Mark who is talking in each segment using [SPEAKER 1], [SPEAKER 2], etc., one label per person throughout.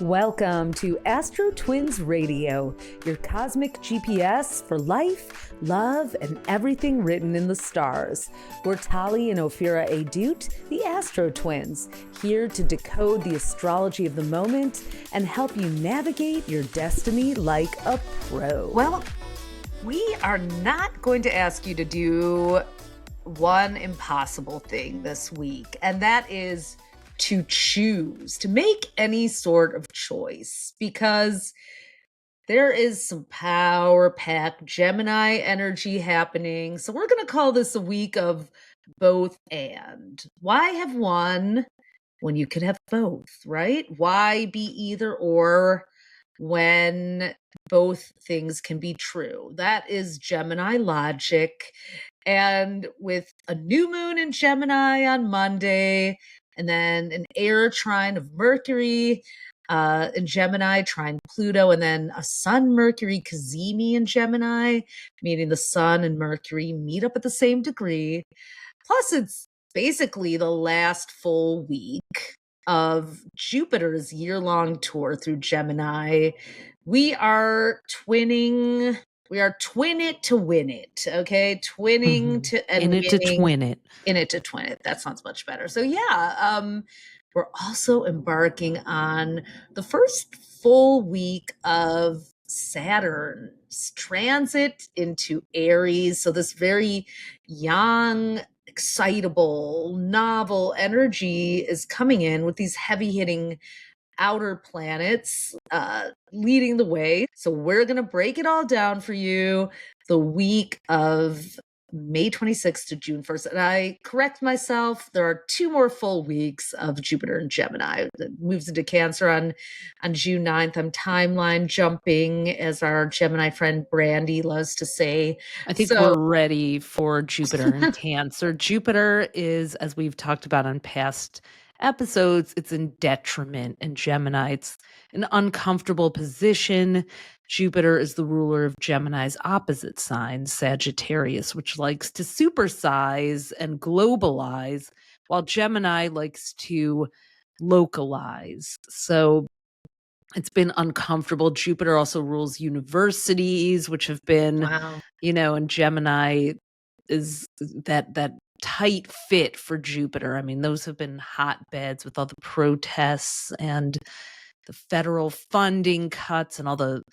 [SPEAKER 1] Welcome to AstroTwins Radio, your cosmic GPS for life, love, and everything written in the stars. We're Tali and Edut, the AstroTwins, here to decode the astrology of the moment and help you navigate your destiny like a pro.
[SPEAKER 2] Well, we are not going to ask you to do one impossible thing this week, and that is to choose, to make any sort of choice, because there is some power-packed Gemini energy happening. So we're going to call this a week of both and. Why have one when you could have both, right? Why be either or when both things can be true? That is Gemini logic. And with a new moon in Gemini on Monday, and then an air trine of Mercury in Gemini, trine Pluto, and then a Sun Mercury Cazimi in Gemini, meaning the Sun and Mercury meet up at the same degree. Plus, it's basically the last full week of Jupiter's year-long tour through Gemini. We are twinning. We are twin it to win it, okay? Twinning to and
[SPEAKER 1] in it to twin it.
[SPEAKER 2] In it to twin it. That sounds much better. So yeah, we're also embarking on the first full week of Saturn's transit into Aries. So this very young, excitable, novel energy is coming in with these heavy-hitting outer planets leading the way. So we're going to break it all down for you the week of May 26th to June 1st. And I correct myself, there are 2 more full weeks of Jupiter and Gemini. It moves into Cancer on June 9th. I'm timeline jumping, as our Gemini friend Brandy loves to say.
[SPEAKER 1] I think we're ready for Jupiter and Cancer. Jupiter is, as we've talked about on past episodes, it's in detriment in Gemini. It's an uncomfortable position. Jupiter is the ruler of Gemini's opposite sign, Sagittarius, which likes to supersize and globalize, while Gemini likes to localize. So it's been uncomfortable. Jupiter also rules universities, which have been, and Gemini is that tight fit for Jupiter. I mean, those have been hotbeds with all the protests and the federal funding cuts and all the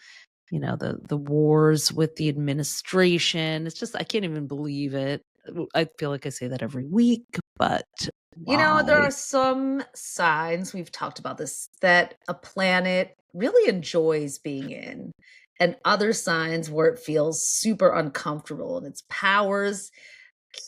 [SPEAKER 1] wars with the administration. It's just, I can't even believe it. I feel like I say that every week, but why?
[SPEAKER 2] There are some signs, we've talked about this, that a planet really enjoys being in, and other signs where it feels super uncomfortable and its powers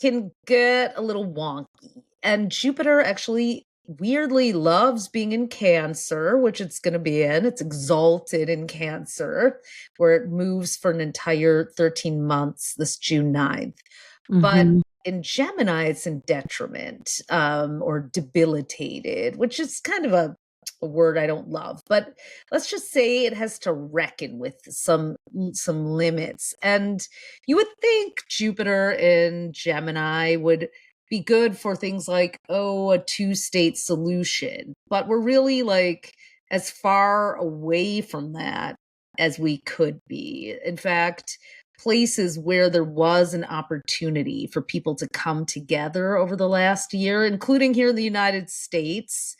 [SPEAKER 2] can get a little wonky. And Jupiter actually weirdly loves being in Cancer, which it's going to be in. It's exalted in Cancer, where it moves for an entire 13 months this June 9th. But in Gemini, it's in detriment or debilitated, which is kind of a word I don't love. But let's just say it has to reckon with some limits. And you would think Jupiter in Gemini would be good for things like, a 2-state solution. But we're really like as far away from that as we could be. In fact, places where there was an opportunity for people to come together over the last year, including here in the United States,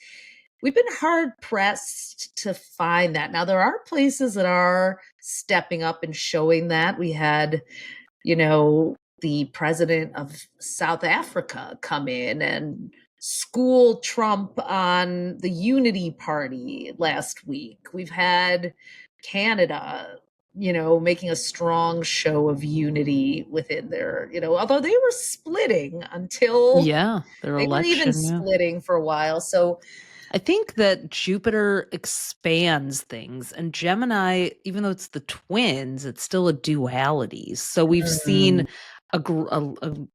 [SPEAKER 2] we've been hard pressed to find that. Now, there are places that are stepping up and showing that. We had, the president of South Africa come in and school Trump on the Unity Party last week. We've had Canada, making a strong show of unity within their, although they were splitting until
[SPEAKER 1] their election,
[SPEAKER 2] were even splitting for a while. So
[SPEAKER 1] I think that Jupiter expands things, and Gemini, even though it's the twins, it's still a duality. So we've seen a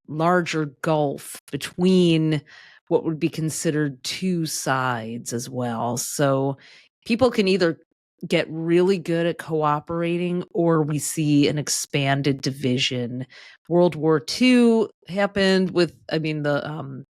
[SPEAKER 1] larger gulf between what would be considered 2 sides as well. So people can either get really good at cooperating, or we see an expanded division. World War II happened with, the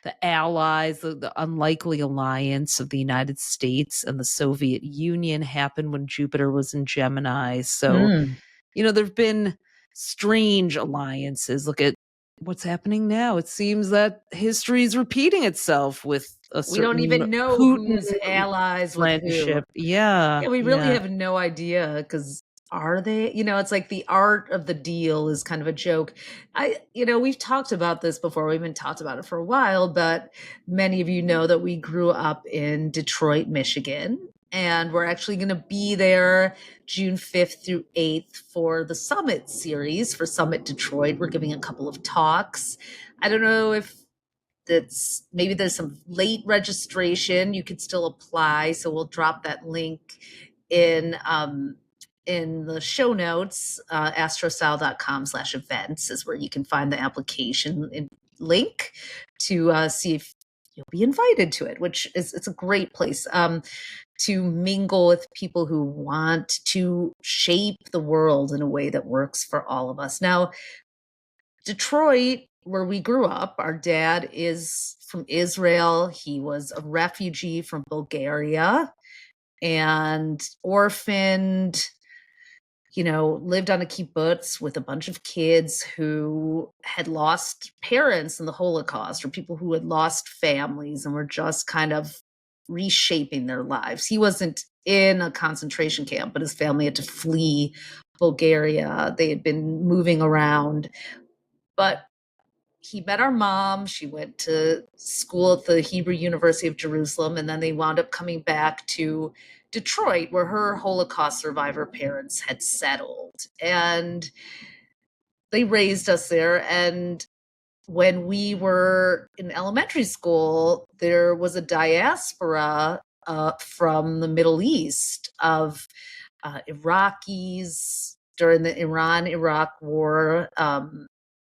[SPEAKER 1] the allies, the unlikely alliance of the United States and the Soviet Union happened when Jupiter was in Gemini. So, there've been strange alliances. Look at what's happening now. It seems that history is repeating itself with a
[SPEAKER 2] We don't
[SPEAKER 1] certain
[SPEAKER 2] even know
[SPEAKER 1] Putin
[SPEAKER 2] who's allies with who.
[SPEAKER 1] friendship. Yeah,
[SPEAKER 2] Yeah, we really
[SPEAKER 1] yeah.
[SPEAKER 2] have no idea because are they? It's like the art of the deal is kind of a joke. We've talked about this before. We've been talked about it for a while, but many of you know that we grew up in Detroit, Michigan, and we're actually going to be there June 5th through 8th for the Summit series for Summit Detroit. We're giving a couple of talks. I don't know if maybe there's some late registration. You could still apply, so we'll drop that link in the show notes. astrosal.com/events is where you can find the application link to see if you'll be invited to it, which it's a great place to mingle with people who want to shape the world in a way that works for all of us. Now, Detroit, where we grew up, our dad is from Israel. He was a refugee from Bulgaria and orphaned, lived on a kibbutz with a bunch of kids who had lost parents in the Holocaust or people who had lost families and were just kind of reshaping their lives. He wasn't in a concentration camp, but his family had to flee Bulgaria. They had been moving around. But he met our mom. She went to school at the Hebrew University of Jerusalem, and then they wound up coming back to Detroit, where her Holocaust survivor parents had settled. And they raised us there. And when we were in elementary school, there was a diaspora from the Middle East of Iraqis during the Iran-Iraq war,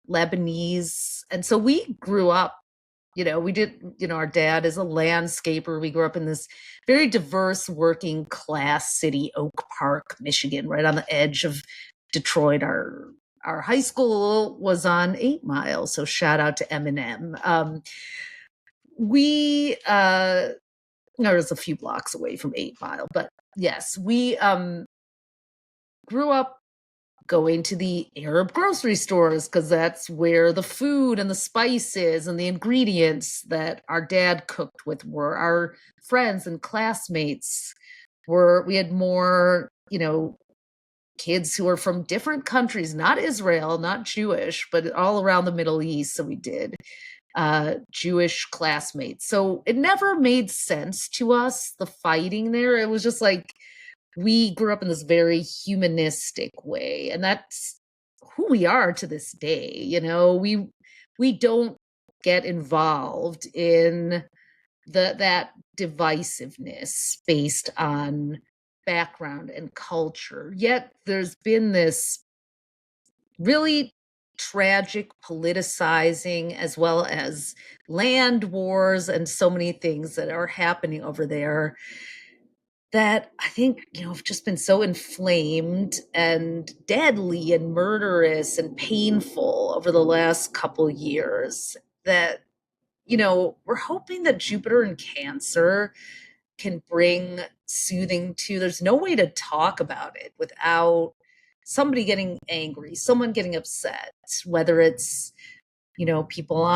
[SPEAKER 2] Lebanese. And so we grew up, our dad is a landscaper. We grew up in this very diverse working class city, Oak Park, Michigan, right on the edge of Detroit. Our high school was on 8 Mile. So shout out to Eminem. We, was a few blocks away from 8 Mile, but yes, we grew up going to the Arab grocery stores because that's where the food and the spices and the ingredients that our dad cooked with were. Our friends and classmates we had more, kids who were from different countries, not Israel, not Jewish, but all around the Middle East. So we did Jewish classmates. So it never made sense to us, the fighting there. It was just like, we grew up in this very humanistic way, and that's who we are to this day. We don't get involved in that divisiveness based on background and culture. Yet there's been this really tragic politicizing as well as land wars and so many things that are happening over there that I think, have just been so inflamed and deadly and murderous and painful over the last couple years that, we're hoping that Jupiter in Cancer can bring soothing to. There's no way to talk about it without somebody getting angry, someone getting upset, whether it's, people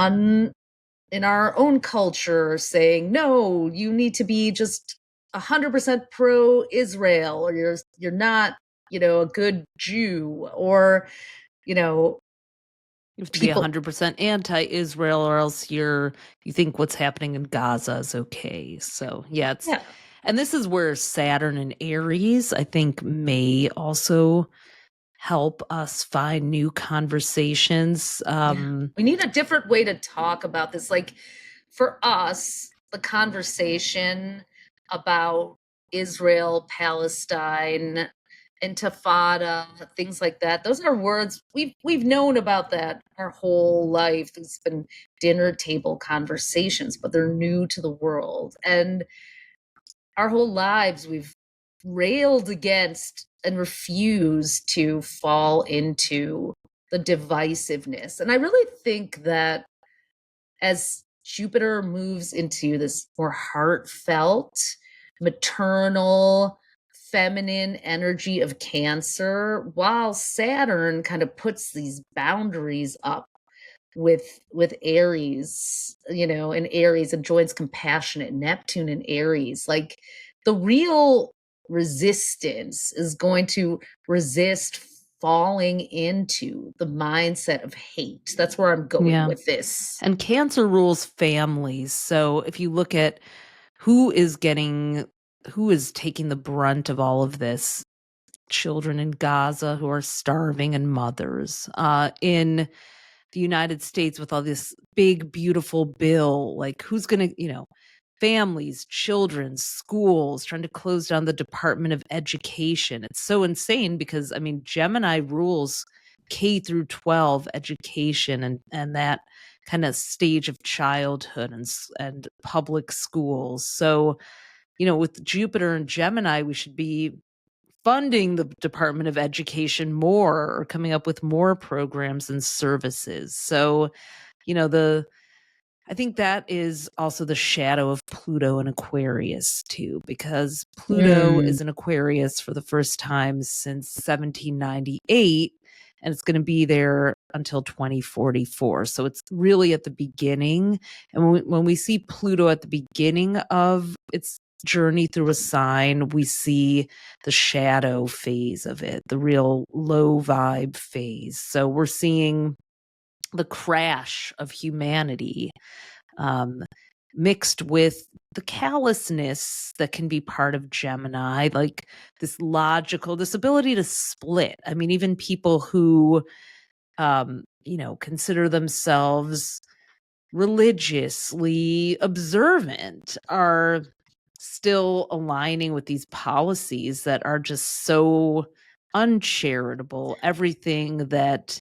[SPEAKER 2] in our own culture saying, no, you need to be just 100% pro-Israel, or you're not, a good Jew, or,
[SPEAKER 1] You have to be
[SPEAKER 2] people.
[SPEAKER 1] 100% anti-Israel, or else you think what's happening in Gaza is okay. So yeah, and this is where Saturn and Aries, I think, may also help us find new conversations.
[SPEAKER 2] We need a different way to talk about this. Like, for us, the conversation about Israel, Palestine, Intifada, things like that, those are words we've known about that our whole life. There's been dinner table conversations, but they're new to the world. And our whole lives we've railed against and refused to fall into the divisiveness. And I really think that as Jupiter moves into this more heartfelt, maternal, feminine energy of Cancer, while Saturn kind of puts these boundaries up with Aries, and Aries and joins compassionate Neptune and Aries. Like the real resistance is going to resist falling into the mindset of hate. That's where I'm going
[SPEAKER 1] Yeah.
[SPEAKER 2] with this.
[SPEAKER 1] And Cancer rules families. So if you look at who is taking the brunt of all of this, children in Gaza who are starving and mothers. In the United States with all this big, beautiful bill, like who's going to, families, children, schools, trying to close down the Department of Education. It's so insane because, I mean, Gemini rules K through 12 education and that kind of stage of childhood and public schools. So, with Jupiter and Gemini, we should be funding the Department of Education more or coming up with more programs and services. So, I think that is also the shadow of Pluto and Aquarius too, because Pluto
[SPEAKER 2] Mm.
[SPEAKER 1] is in Aquarius for the first time since 1798, and it's going to be there until 2044. So it's really at the beginning. And when we see Pluto at the beginning of its journey through a sign, we see the shadow phase of it, the real low vibe phase. So we're seeing the crash of humanity, mixed with the callousness that can be part of Gemini, like this ability to split. I mean, even people who, consider themselves religiously observant are still aligning with these policies that are just so uncharitable. Everything that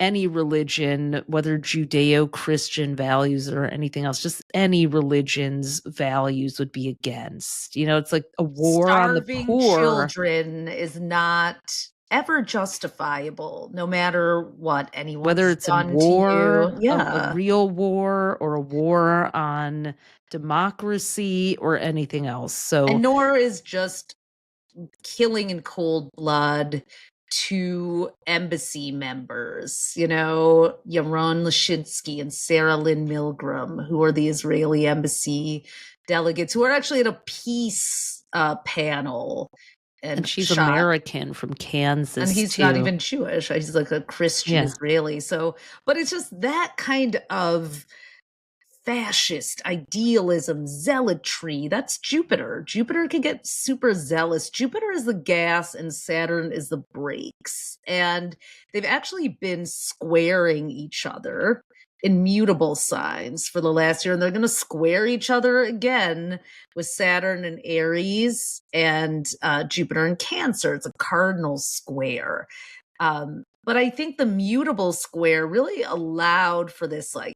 [SPEAKER 1] any religion, whether Judeo-Christian values or anything else, just any religion's values would be against. It's like a war on the
[SPEAKER 2] Starving
[SPEAKER 1] poor,
[SPEAKER 2] children is not ever justifiable, no matter what
[SPEAKER 1] whether
[SPEAKER 2] anyone's
[SPEAKER 1] it's a
[SPEAKER 2] done to
[SPEAKER 1] war,
[SPEAKER 2] you.
[SPEAKER 1] a
[SPEAKER 2] Yeah.
[SPEAKER 1] real war, or a war on democracy or anything else. So,
[SPEAKER 2] And nor is just killing in cold blood two embassy members, Yaron Lashinsky and Sarah Lynn Milgram, who are the Israeli embassy delegates who are actually at a peace panel
[SPEAKER 1] and
[SPEAKER 2] and
[SPEAKER 1] she's
[SPEAKER 2] shot.
[SPEAKER 1] American from
[SPEAKER 2] And
[SPEAKER 1] Kansas
[SPEAKER 2] he's not
[SPEAKER 1] too.
[SPEAKER 2] even Jewish. He's like a Christian
[SPEAKER 1] Yeah.
[SPEAKER 2] Israeli. So, but it's just that kind of fascist idealism, zealotry. That's Jupiter. Jupiter can get super zealous. Jupiter is the gas and Saturn is the brakes. And they've actually been squaring each other in mutable signs for the last year. And they're going to square each other again with Saturn and Aries and Jupiter and Cancer. It's a cardinal square. But I think the mutable square really allowed for this, like,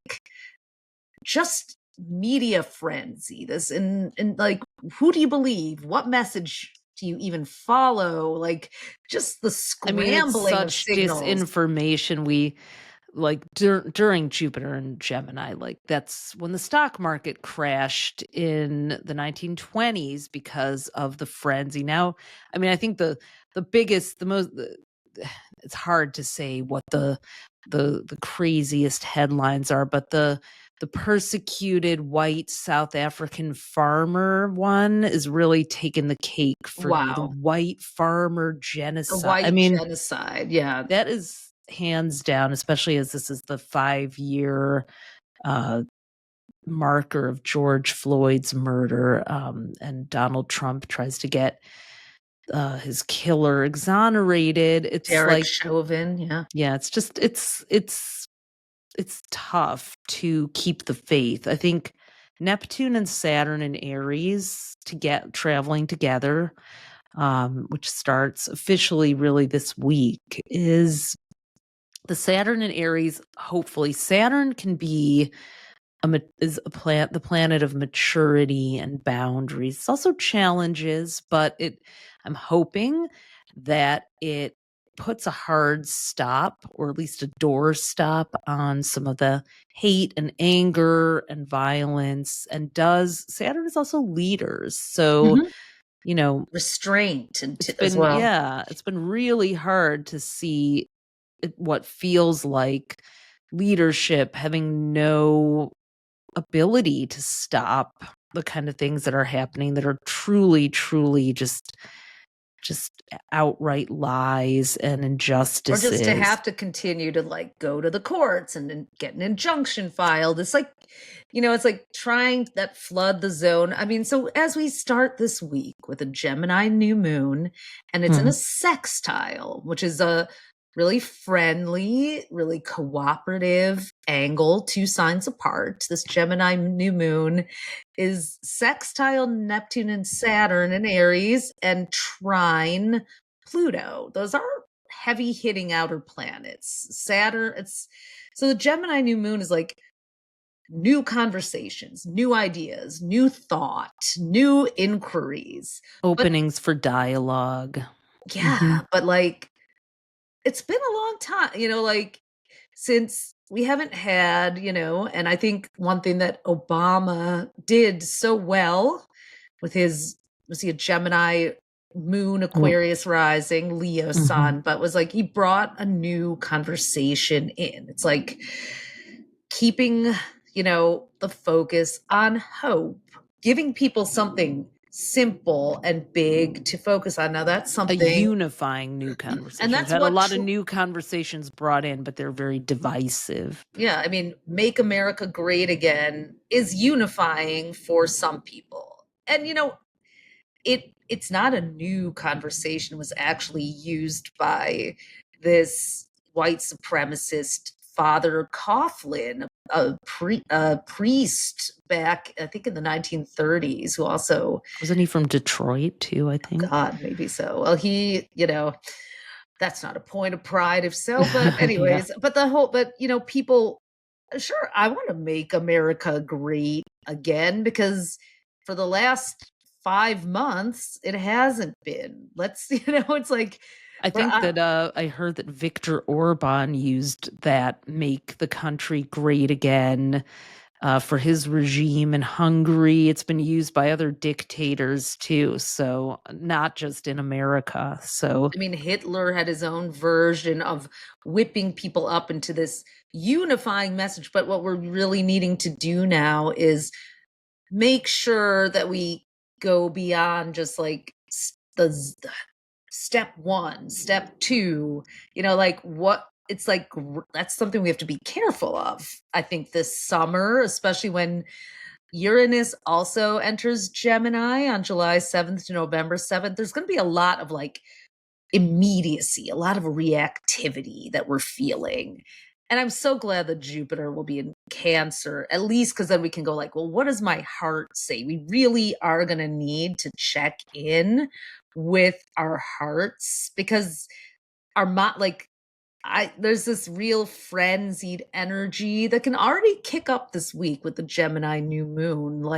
[SPEAKER 2] just media frenzy, this and like, who do you believe, what message do you even follow, like just the
[SPEAKER 1] I mean, it's
[SPEAKER 2] scrambling of
[SPEAKER 1] such
[SPEAKER 2] signals.
[SPEAKER 1] disinformation. We like during Jupiter and Gemini, like that's when the stock market crashed in the 1920s because of the frenzy. Now, I mean, I think the biggest, it's hard to say what the craziest headlines are, but the persecuted white South African farmer one is really taking the cake for me. The
[SPEAKER 2] Wow.
[SPEAKER 1] white farmer
[SPEAKER 2] The
[SPEAKER 1] genocide. I
[SPEAKER 2] white
[SPEAKER 1] mean,
[SPEAKER 2] genocide, yeah.
[SPEAKER 1] that is hands down, especially as this is the 5-year marker of George Floyd's murder, and Donald Trump tries to get his killer exonerated. It's
[SPEAKER 2] Derek
[SPEAKER 1] like,
[SPEAKER 2] Chauvin, yeah.
[SPEAKER 1] yeah, it's just it's tough to keep the faith. I think Neptune and Saturn and Aries to get traveling together, which starts officially really this week, is the Saturn and Aries. Hopefully, Saturn can be the planet of maturity and boundaries. It's also challenges, but I'm hoping that it puts a hard stop, or at least a door stop, on some of the hate and anger and violence. And Saturn is also leaders. So,
[SPEAKER 2] restraint as
[SPEAKER 1] it's
[SPEAKER 2] well.
[SPEAKER 1] been really hard to see what feels like leadership having no ability to stop the kind of things that are happening that are truly, truly just outright lies and injustices.
[SPEAKER 2] Or just to have to continue to go to the courts and then get an injunction filed. It's it's like trying that flood the zone. I mean, so as we start this week with a Gemini new moon, and it's in a sextile, which is a really friendly, really cooperative angle, 2 signs apart. This Gemini new moon is sextile Neptune and Saturn in Aries and trine Pluto. Those are heavy hitting outer planets. Saturn, so the Gemini new moon is like new conversations, new ideas, new thought, new inquiries,
[SPEAKER 1] openings for dialogue.
[SPEAKER 2] Yeah, but it's been a long time, since we haven't had, and I think one thing that Obama did so well with was he a Gemini moon, Aquarius rising, Leo sun, but was he brought a new conversation in. It's like keeping, the focus on hope, giving people something simple and big to focus on. Now that's something,
[SPEAKER 1] a unifying new conversation.
[SPEAKER 2] And that's
[SPEAKER 1] We've had a lot of new conversations brought in, but they're very divisive.
[SPEAKER 2] Yeah, I mean, Make America Great Again is unifying for some people. And it's not a new conversation. It was actually used by this white supremacist Father Coughlin, a priest back, I think, in the 1930s, who also...
[SPEAKER 1] Wasn't he from Detroit, too, I think?
[SPEAKER 2] God, maybe so. Well, he, that's not a point of pride if so, but anyways, yeah. People, sure, I want to make America great again, because for the last 5 months, it hasn't been. It's like...
[SPEAKER 1] I think that I heard that Viktor Orban used that "make the country great again" for his regime in Hungary. It's been used by other dictators too, so not just in America. So
[SPEAKER 2] I mean, Hitler had his own version of whipping people up into this unifying message. But what we're really needing to do now is make sure that we go beyond just the step 1, step 2, that's something we have to be careful of. I think this summer, especially when Uranus also enters Gemini on July 7th to November 7th, there's going to be a lot of immediacy, a lot of reactivity that we're feeling. And I'm so glad that Jupiter will be in Cancer, at least because then we can go well, what does my heart say? We really are going to need to check in with our hearts, because there's this real frenzied energy that can already kick up this week with the Gemini new moon.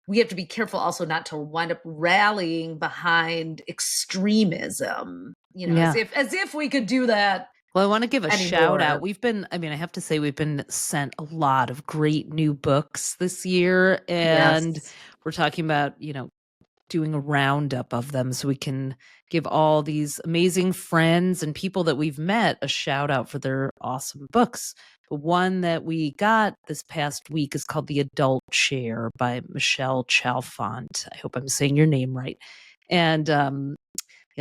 [SPEAKER 2] We have to be careful also not to wind up rallying behind extremism, as if we could do that.
[SPEAKER 1] Well, I want to give a shout out. I have to say, we've been sent a lot of great new books this year, and we're talking about, doing a roundup of them so we can give all these amazing friends and people that we've met a shout out for their awesome books. The one that we got this past week is called The Adult Chair by Michelle Chalfant. I hope I'm saying your name right. And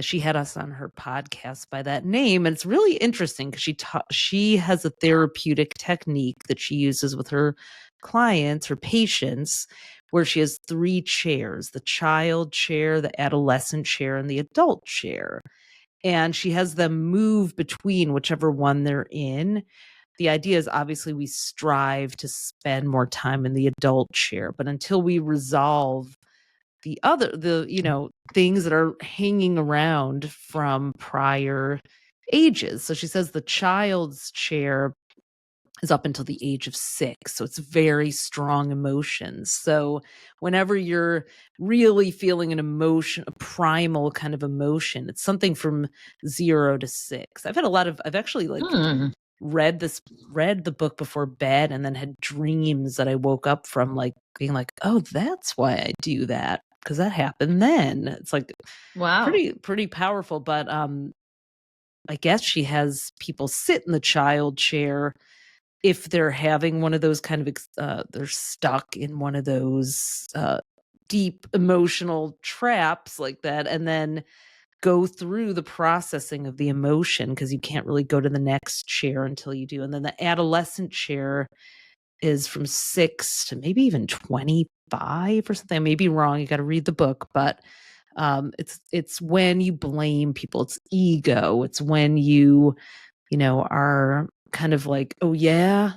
[SPEAKER 1] she had us on her podcast by that name. And it's really interesting because she has a therapeutic technique that she uses with her clients, her patients, where she has 3 chairs: the child chair, the adolescent chair, and the adult chair. And she has them move between whichever one they're in. The idea is, obviously, we strive to spend more time in the adult chair, but until we resolve the things that are hanging around from prior ages. So she says the child's chair is up until the age of 6. So it's very strong emotions. So whenever you're really feeling an emotion, a primal kind of emotion, it's something from 0 to 6. I've actually read the book before bed and then had dreams that I woke up from, like being like, oh, that's why I do that, because that happened then. It's like
[SPEAKER 2] Wow.
[SPEAKER 1] pretty powerful. But I guess she has people sit in the child chair if they're having one of those kind of they're stuck in one of those deep emotional traps like that, and then go through the processing of the emotion, because you can't really go to the next chair until you do. And then the adolescent chair is from 6 to maybe even 25 or something. I may be wrong. You got to read the book, but it's when you blame people. It's ego. It's when you are kind of like, oh yeah.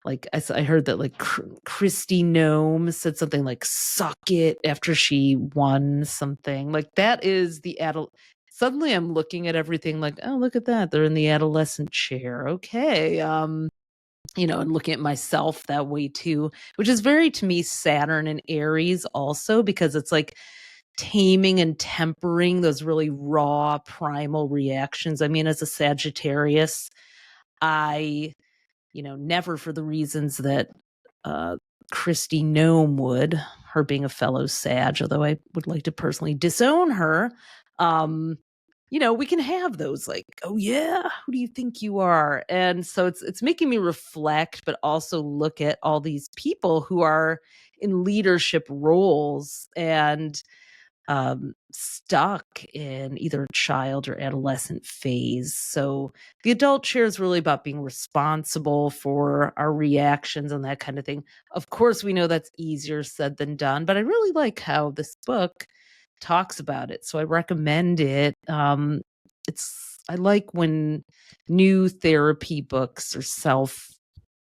[SPEAKER 1] Like I heard that like Christy Nome said something like "suck it" after she won something. Like that is the Suddenly I'm looking at everything like, oh, look at that. They're in the adolescent chair. Okay. And looking at myself that way too, which is very, to me, Saturn and Aries also, because it's like taming and tempering those really raw primal reactions. I mean, as a Sagittarius, I never for the reasons that Christy Nome would, her being a fellow Sag, although I would like to personally disown her. We can have those like, oh yeah, who do you think you are? And so it's making me reflect, but also look at all these people who are in leadership roles and stuck in either a child or adolescent phase. So the adult chair is really about being responsible for our reactions and that kind of thing. Of course, we know that's easier said than done, but I really like how this book talks about it. So I recommend it. I like when new therapy books or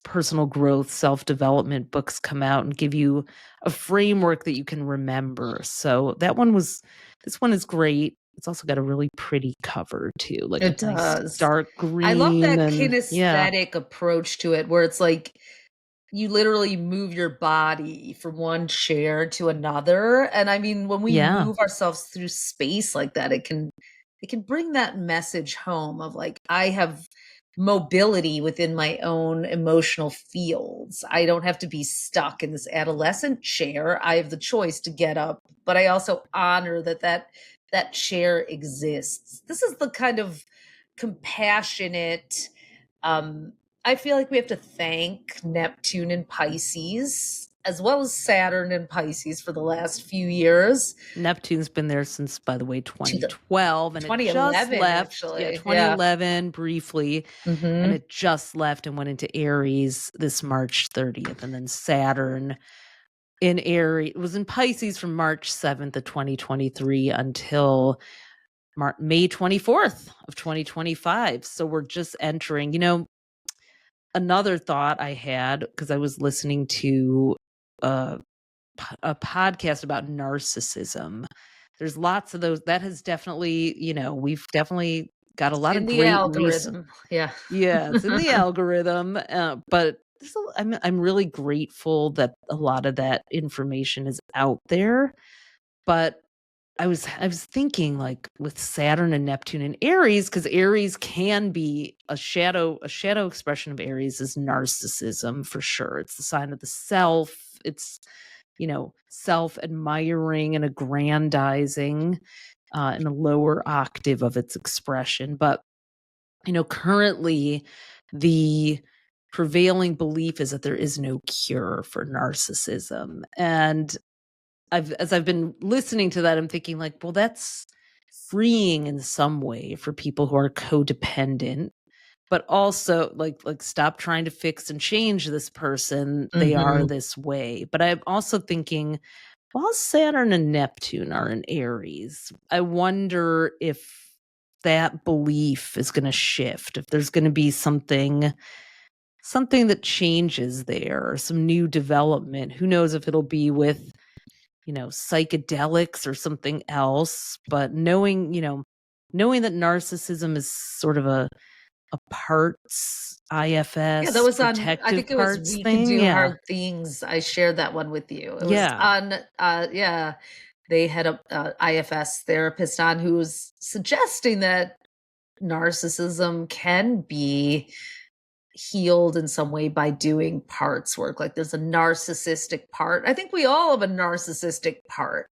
[SPEAKER 1] personal growth, self-development books come out and give you a framework that you can remember. So this one is great. It's also got a really pretty cover too, like a
[SPEAKER 2] It
[SPEAKER 1] nice
[SPEAKER 2] does.
[SPEAKER 1] dark
[SPEAKER 2] I love
[SPEAKER 1] green,
[SPEAKER 2] that
[SPEAKER 1] and yeah.
[SPEAKER 2] kinesthetic approach to it where it's like you literally move your body from one chair to another. And I mean, when we
[SPEAKER 1] Yeah.
[SPEAKER 2] move ourselves through space like that, it can bring that message home of like, I have mobility within my own emotional fields. I don't have to be stuck in this adolescent chair. I have the choice to get up, but I also honor that chair exists. This is the kind of compassionate, um I feel like we have to thank Neptune and Pisces as well as Saturn and Pisces for the last few years.
[SPEAKER 1] Neptune's been there since, by the way,
[SPEAKER 2] To the
[SPEAKER 1] 2012, and it just
[SPEAKER 2] 2011
[SPEAKER 1] left. Yeah,
[SPEAKER 2] actually. Yeah.
[SPEAKER 1] 2011 briefly, and
[SPEAKER 2] Mhm.
[SPEAKER 1] it just left and went into Aries this March 30th. And then Saturn in Aries, it was in Pisces from March 7th of 2023 until May 24th of 2025. So we're just entering, another thought I had, because I was listening to a podcast about narcissism. There's lots of those. That has definitely, we've definitely got a
[SPEAKER 2] It's
[SPEAKER 1] lot of
[SPEAKER 2] in the
[SPEAKER 1] great research.
[SPEAKER 2] algorithm. Yeah.
[SPEAKER 1] Yeah, it's in the algorithm, but I'm really grateful that a lot of that information is out there. But I was thinking, like, with Saturn and Neptune and Aries, because Aries can be a shadow expression of Aries is narcissism for sure. It's the sign of the self. It's self-admiring and aggrandizing in a lower octave of its expression. But currently the prevailing belief is that there is no cure for narcissism. And as I've been listening to that, I'm thinking like, well, that's freeing in some way for people who are codependent, but also like stop trying to fix and change this person. They are
[SPEAKER 2] Mhm.
[SPEAKER 1] this way. But I'm also thinking, while Saturn and Neptune are in Aries, I wonder if that belief is going to shift, if there's going to be something that changes there, or some new development. Who knows if it'll be with psychedelics or something else, but knowing that narcissism is sort of a a parts
[SPEAKER 2] Yeah, that
[SPEAKER 1] IFS
[SPEAKER 2] was on, I
[SPEAKER 1] protective
[SPEAKER 2] think it was
[SPEAKER 1] parts
[SPEAKER 2] We Can
[SPEAKER 1] thing.
[SPEAKER 2] Do
[SPEAKER 1] Yeah.
[SPEAKER 2] Hard Things. I shared that one with you. It was
[SPEAKER 1] Yeah.
[SPEAKER 2] on, yeah, they had a IFS therapist on who was suggesting that narcissism can be healed in some way by doing parts work. Like there's a narcissistic part. I think we all have a narcissistic part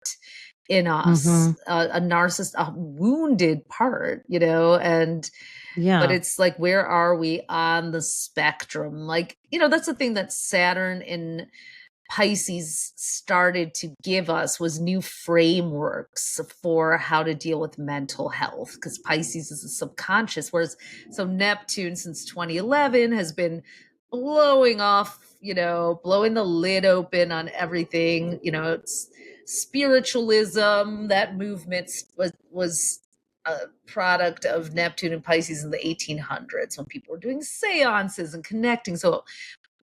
[SPEAKER 2] in us,
[SPEAKER 1] Mm-hmm.
[SPEAKER 2] a wounded part, you know, and but
[SPEAKER 1] Yeah.
[SPEAKER 2] it's like, where are we on the spectrum? Like, you know, that's the thing that Saturn in Pisces started to give us, was new frameworks for how to deal with mental health, because Pisces is a subconscious, whereas so Neptune since 2011 has been blowing off, you know, blowing the lid open on everything. You know, it's spiritualism. That movement was a product of Neptune and Pisces in the 1800s, when people were doing seances and connecting. So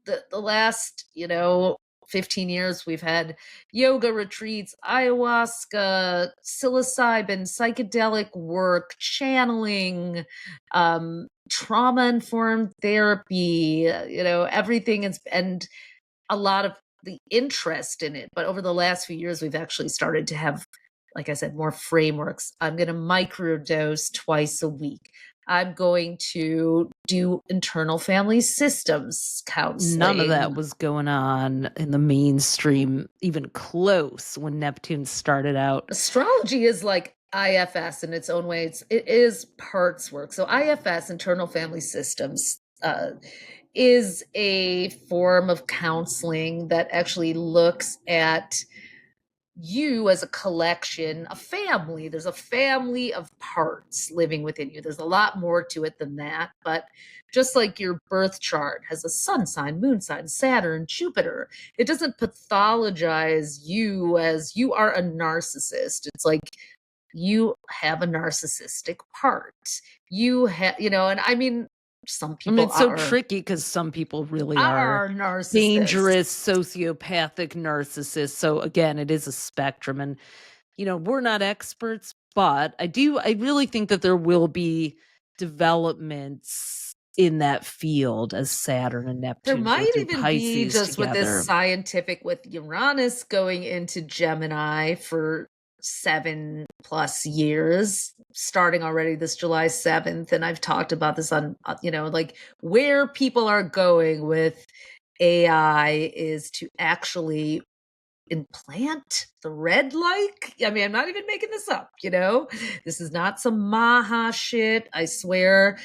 [SPEAKER 2] the last, you know, 15 years we've had yoga retreats, ayahuasca, psilocybin, psychedelic work, channeling, trauma informed therapy, you know, everything is, and a lot of the interest in it. But over the last few years we've actually started to have, like I said, more frameworks. I'm going to microdose twice a week. I'm going to do internal family systems
[SPEAKER 1] None of that
[SPEAKER 2] counseling.
[SPEAKER 1] was going on in the mainstream, even close, when Neptune started out.
[SPEAKER 2] Astrology is like IFS in its own way. It is parts work. So IFS, internal family systems, is a form of counseling that actually looks at you as a collection, a family. There's a family of parts living within you. There's a lot more to it than that. But just like your birth chart has a sun sign, moon sign, Saturn, Jupiter, it doesn't pathologize you as you are a narcissist. It's like you have a narcissistic part. You have, you know, and I mean, some
[SPEAKER 1] I mean,
[SPEAKER 2] people
[SPEAKER 1] it's so tricky because some people really are
[SPEAKER 2] are narcissists.
[SPEAKER 1] dangerous, sociopathic narcissists. So again, it is a spectrum. And, we're not experts, but I really think that there will be developments in that field as Saturn and
[SPEAKER 2] There
[SPEAKER 1] Neptune go
[SPEAKER 2] might
[SPEAKER 1] through
[SPEAKER 2] even be,
[SPEAKER 1] Pisces
[SPEAKER 2] just with this
[SPEAKER 1] together.
[SPEAKER 2] scientific, with Uranus going into Gemini for 7+ years, starting already this July 7th. And I've talked about this on, you know, like where people are going with AI is to actually implant the red like. I mean, I'm not even making this up, you know? This is not some Maha shit, I swear.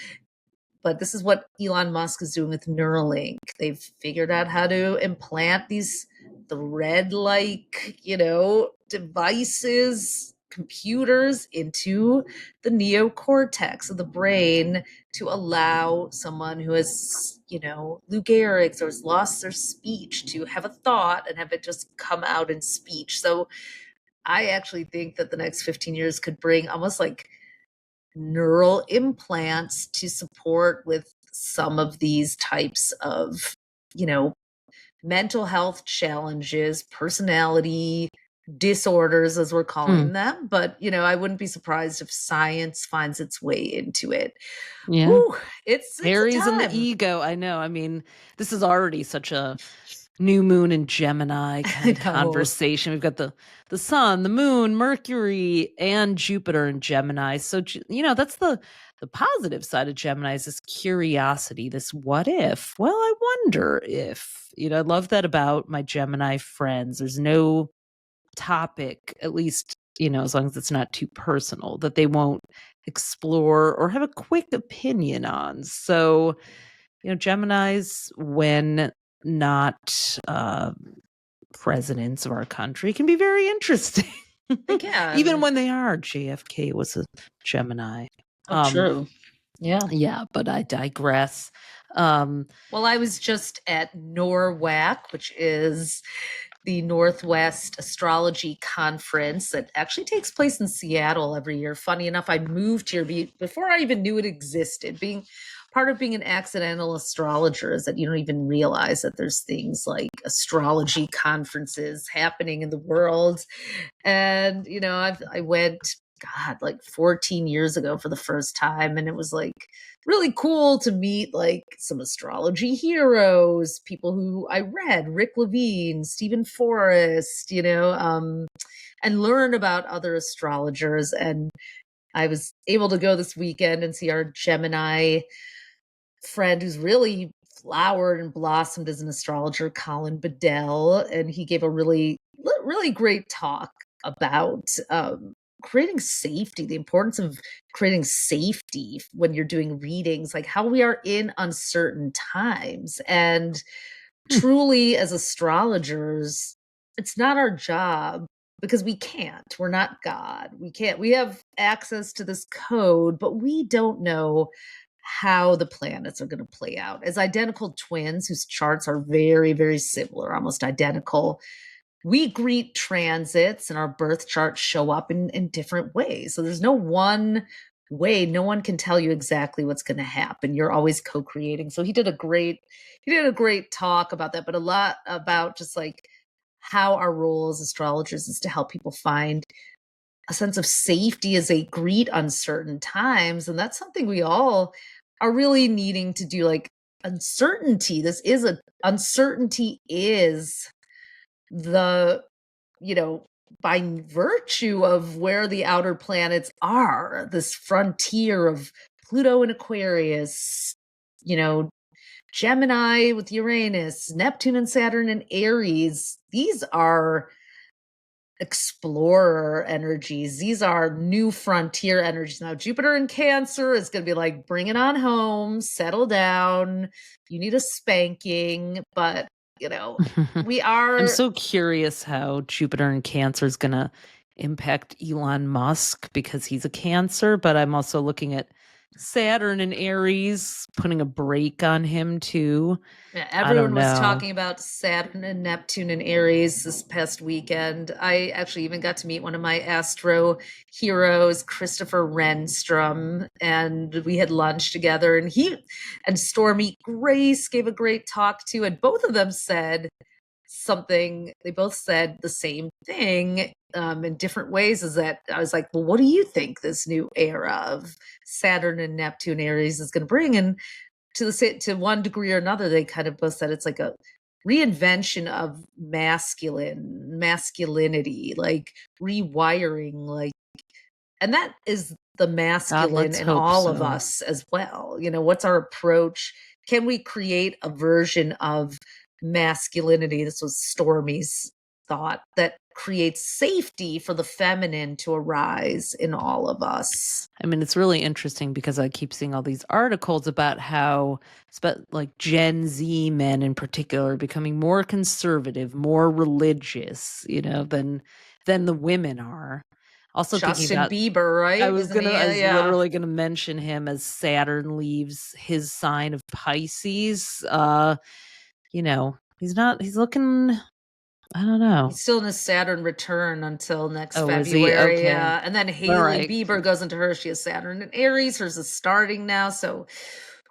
[SPEAKER 2] But this is what Elon Musk is doing with Neuralink. They've figured out how to implant the red like, you know, devices, computers into the neocortex of the brain to allow someone who has, you know, Lou Gehrig's or has lost their speech to have a thought and have it just come out in speech. So I actually think that the next 15 years could bring almost like neural implants to support with some of these types of, you know, mental health challenges, personality disorders, as we're
[SPEAKER 1] Hmm.
[SPEAKER 2] calling them. But, you know, I wouldn't be surprised if science finds its way into it.
[SPEAKER 1] Yeah.
[SPEAKER 2] Whew, it's a
[SPEAKER 1] Aries and the
[SPEAKER 2] time.
[SPEAKER 1] ego. I know. I mean, this is already such a new moon in Gemini kind
[SPEAKER 2] I
[SPEAKER 1] of
[SPEAKER 2] know.
[SPEAKER 1] conversation. We've got the sun, the moon, Mercury, and Jupiter in Gemini. So that's the positive side of Gemini, is this curiosity, this what if. Well, I wonder if. I love that about my Gemini friends. There's no topic, at least as long as it's not too personal, that they won't explore or have a quick opinion on. So Geminis, when not presidents of our country, can be very interesting.
[SPEAKER 2] They
[SPEAKER 1] Even
[SPEAKER 2] can.
[SPEAKER 1] when they are. JFK was a Gemini.
[SPEAKER 2] Oh, true. Yeah.
[SPEAKER 1] Yeah, but I digress. Um,
[SPEAKER 2] Well, I was just at NORWAC, which is the Northwest Astrology Conference that actually takes place in Seattle every year. Funny enough, I moved here before I even knew it existed. Being part of being an accidental astrologer is that you don't even realize that there's things like astrology conferences happening in the world. And, you know, I went God, like 14 years ago for the first time. And it was like really cool to meet like some astrology heroes, people who I read, Rick Levine, Stephen Forrest, and learn about other astrologers. And I was able to go this weekend and see our Gemini friend who's really flowered and blossomed as an astrologer, Colin Bedell, and he gave a really great talk about creating safety, the importance of creating safety when you're doing readings, like how we are in uncertain times. And truly, as astrologers, it's not our job because we can't. We're not God. We can't. We have access to this code, but we don't know how the planets are going to play out. As identical twins whose charts are very, very similar, almost identical, we greet transits and our birth charts show up in different ways. So there's no one way. No one can tell you exactly what's going to happen. You're always co-creating. So he did a great talk about that, but a lot about just like how our role as astrologers is to help people find a sense of safety as they greet uncertain times. And that's something we all are really needing to do. Like uncertainty, uncertainty is the, by virtue of where the outer planets are, this frontier of Pluto and Aquarius, Gemini with Uranus, Neptune and Saturn and Aries. These are explorer energies. These are new frontier energies. Now, Jupiter in Cancer is going to be like, bring it on home, settle down. You need a spanking, but we are.
[SPEAKER 1] I'm so curious how Jupiter in Cancer is going to impact Elon Musk because he's a Cancer, but I'm also looking at Saturn and Aries putting a brake on him too.
[SPEAKER 2] Yeah,
[SPEAKER 1] I don't
[SPEAKER 2] everyone was
[SPEAKER 1] know.
[SPEAKER 2] talking about Saturn and Neptune and Aries this past weekend. I actually even got to meet one of my astro heroes, Christopher Renstrom, and we had lunch together. And he and Stormy Grace gave a great talk too. And both of them said something, they both said the same thing in different ways. Is that I was like, well, what do you think this new era of Saturn and Neptune Aries is going to bring? And to one degree or another, they kind of both said it's like a reinvention of masculinity, like rewiring, like, and that is the masculine in all of us as well. What's our approach? Can we create a version of masculinity? This was Stormy's thought, that creates safety for the feminine to arise in all of us.
[SPEAKER 1] I mean, it's really interesting because I keep seeing all these articles about how, like Gen Z men in particular, are becoming more conservative, more religious, than the women are. Also
[SPEAKER 2] Justin
[SPEAKER 1] thinking about
[SPEAKER 2] Bieber, right?
[SPEAKER 1] I was literally gonna mention him as Saturn leaves his sign of Pisces. He's looking, I don't know.
[SPEAKER 2] He's still in his Saturn return until next
[SPEAKER 1] February.
[SPEAKER 2] Is he? Okay.
[SPEAKER 1] Yeah.
[SPEAKER 2] And then Hailey Bieber goes into her. She has Saturn and Aries. Hers is starting now. So,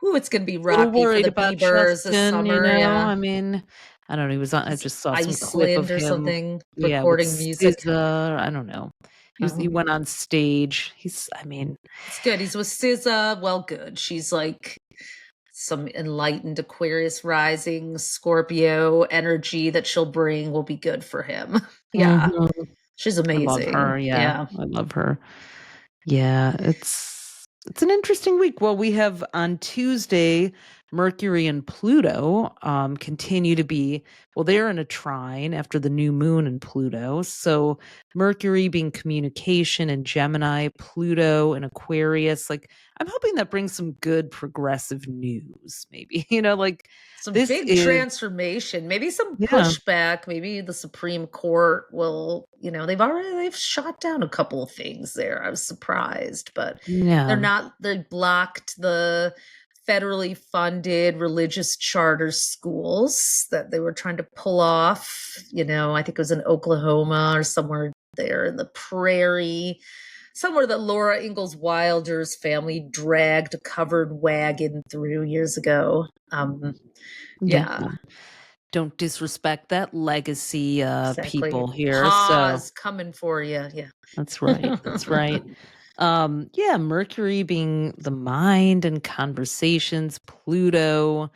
[SPEAKER 2] it's going to be rocky for the Biebers this summer. Yeah.
[SPEAKER 1] I mean, I don't know. He was on. I just saw some clip
[SPEAKER 2] Iceland
[SPEAKER 1] of
[SPEAKER 2] or
[SPEAKER 1] him.
[SPEAKER 2] something,
[SPEAKER 1] Yeah,
[SPEAKER 2] recording music.
[SPEAKER 1] I don't know. He went on stage. It's
[SPEAKER 2] good. He's with SZA. Well, good. She's like some enlightened Aquarius rising Scorpio energy that she'll bring will be good for him. Yeah. Mm-hmm. She's amazing.
[SPEAKER 1] I love her. Yeah. I love her. Yeah. It's an interesting week. Well, we have on Tuesday, Mercury and Pluto continue to be, they're in a trine after the new moon in Pluto. So Mercury being communication in Gemini, Pluto and Aquarius. Like, I'm hoping that brings some good progressive news, maybe, like
[SPEAKER 2] some big transformation, maybe some pushback. Maybe the Supreme Court will, they've shot down a couple of things there. I was surprised, but they blocked the federally funded religious charter schools that they were trying to pull off. I think it was in Oklahoma or somewhere there in the prairie, somewhere that Laura Ingalls Wilder's family dragged a covered wagon through years ago. Yeah.
[SPEAKER 1] don't disrespect that legacy
[SPEAKER 2] Exactly.
[SPEAKER 1] people here. So
[SPEAKER 2] Pause coming for you. Yeah.
[SPEAKER 1] that's right. That's right. Yeah, Mercury being the mind and conversations, Pluto,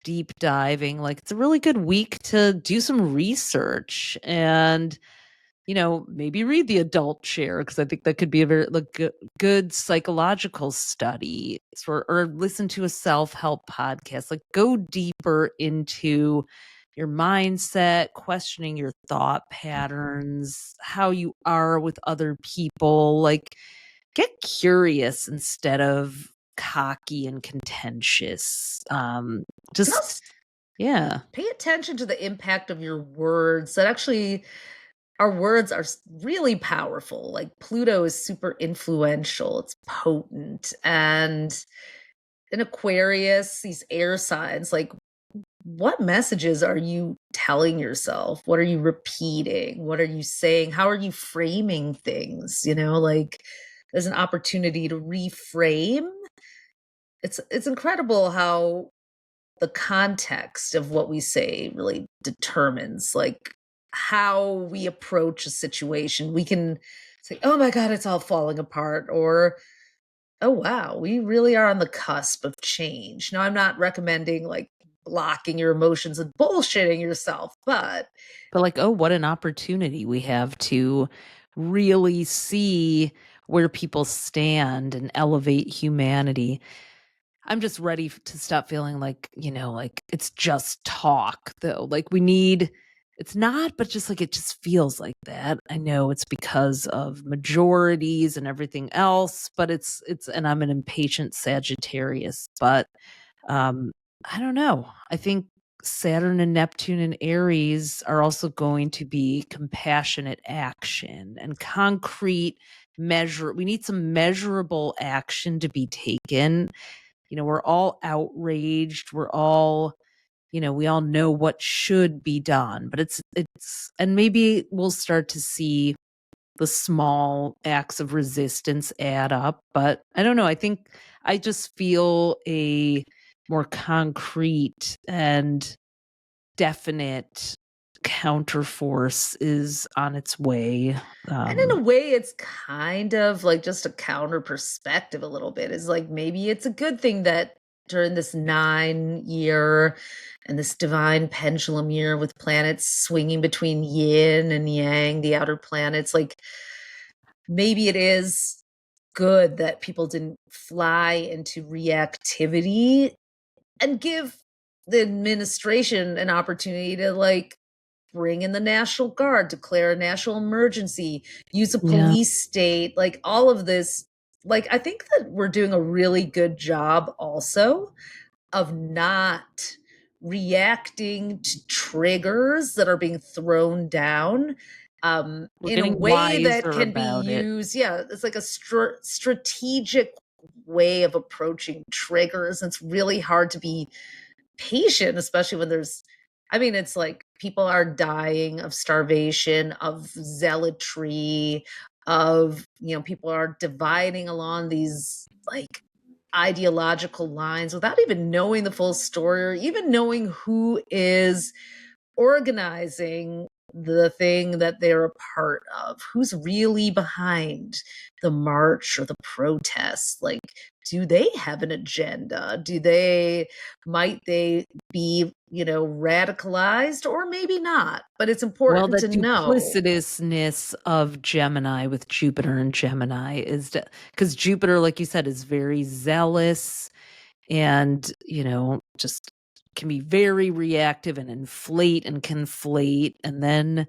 [SPEAKER 1] deep diving. Like it's a really good week to do some research and maybe read the adult share because I think that could be a very good psychological study or listen to a self-help podcast. Like go deeper into your mindset, questioning your thought patterns, how you are with other people. Like get curious instead of cocky and contentious. Just
[SPEAKER 2] Just
[SPEAKER 1] yeah.
[SPEAKER 2] pay attention to the impact of your words. That actually, our words are really powerful. Like Pluto is super influential, it's potent. And in Aquarius, these air signs, like what messages are you telling yourself? What are you repeating? What are you saying? How are you framing things? Like there's an opportunity to reframe. It's incredible how the context of what we say really determines like how we approach a situation. We can say, "Oh my god, it's all falling apart," or "Oh wow, we really are on the cusp of change." Now, I'm not recommending like blocking your emotions and bullshitting yourself, but
[SPEAKER 1] like, oh, what an opportunity we have to really see where people stand and elevate humanity. I'm just ready to stop feeling like, like it's just talk though. Like it's not, but just like it just feels like that. I know it's because of majorities and everything else, but and I'm an impatient Sagittarius, but um, I don't know. I think Saturn and Neptune and Aries are also going to be compassionate action and concrete measure. We need some measurable action to be taken. We're all outraged. We're all, we all know what should be done, but and maybe we'll start to see the small acts of resistance add up. But I don't know. I think I just feel a more concrete and definite counterforce is on its way.
[SPEAKER 2] and in a way it's kind of like just a counter perspective a little bit. Is like maybe it's a good thing that during this 9 year and this divine pendulum year with planets swinging between yin and yang, the outer planets, like maybe it is good that people didn't fly into reactivity and give the administration an opportunity to like bring in the National Guard, declare a national emergency, use a
[SPEAKER 1] Yeah.
[SPEAKER 2] police state, like all of this. Like, I think that we're doing a really good job also of not reacting to triggers that are being thrown down
[SPEAKER 1] We're
[SPEAKER 2] in a
[SPEAKER 1] getting
[SPEAKER 2] way that
[SPEAKER 1] wiser
[SPEAKER 2] can be
[SPEAKER 1] about it.
[SPEAKER 2] used. Yeah, it's like a strategic way of approaching triggers. It's really hard to be patient, especially when it's like people are dying of starvation, of zealotry, of, people are dividing along these like ideological lines without even knowing the full story or even knowing who is organizing the thing that they're a part of, who's really behind the march or the protest. Like, do they have an agenda? Might they be, radicalized, or maybe not? But it's
[SPEAKER 1] Well,
[SPEAKER 2] important
[SPEAKER 1] the
[SPEAKER 2] to know.
[SPEAKER 1] duplicitousness of Gemini with Jupiter and Gemini is because Jupiter, like you said, is very zealous and, just can be very reactive and inflate and conflate. And then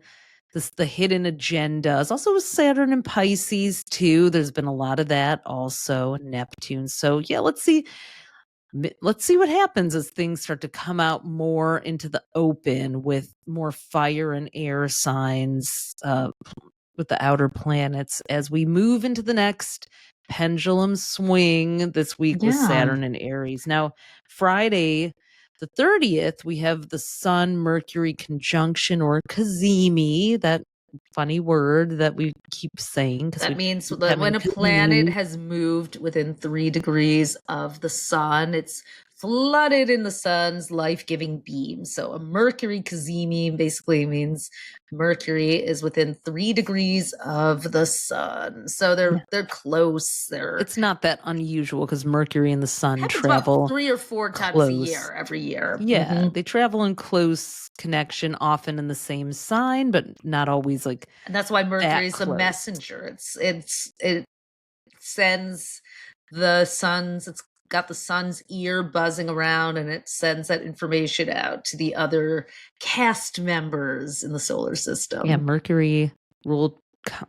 [SPEAKER 1] the hidden agenda is also with Saturn and Pisces too. There's been a lot of that also, Neptune. So yeah, let's see what happens as things start to come out more into the open with more fire and air signs with the outer planets as we move into the next pendulum swing this week with
[SPEAKER 2] Yeah.
[SPEAKER 1] Saturn and Aries. Now, Friday, the 30th, we have the Sun Mercury conjunction or Cazimi, that funny word that we keep saying because
[SPEAKER 2] That
[SPEAKER 1] we
[SPEAKER 2] means
[SPEAKER 1] keep
[SPEAKER 2] that
[SPEAKER 1] having
[SPEAKER 2] when a planet
[SPEAKER 1] Cazimi.
[SPEAKER 2] has moved within 3 degrees of the sun, it's flooded in the sun's life-giving beam. So a Mercury Cazimi basically means Mercury is within 3 degrees of the sun. So they're close.
[SPEAKER 1] It's not that unusual because Mercury and the sun
[SPEAKER 2] Happens about
[SPEAKER 1] travel
[SPEAKER 2] 3 or 4 times a
[SPEAKER 1] close.
[SPEAKER 2] year every year.
[SPEAKER 1] Yeah, they travel in close connection, often in the same sign, but not always like
[SPEAKER 2] And that's why Mercury
[SPEAKER 1] that
[SPEAKER 2] is the
[SPEAKER 1] close.
[SPEAKER 2] messenger. It sends the sun's, it's got the sun's ear buzzing around, and it sends that information out to the other cast members in the solar system.
[SPEAKER 1] Yeah, Mercury ruled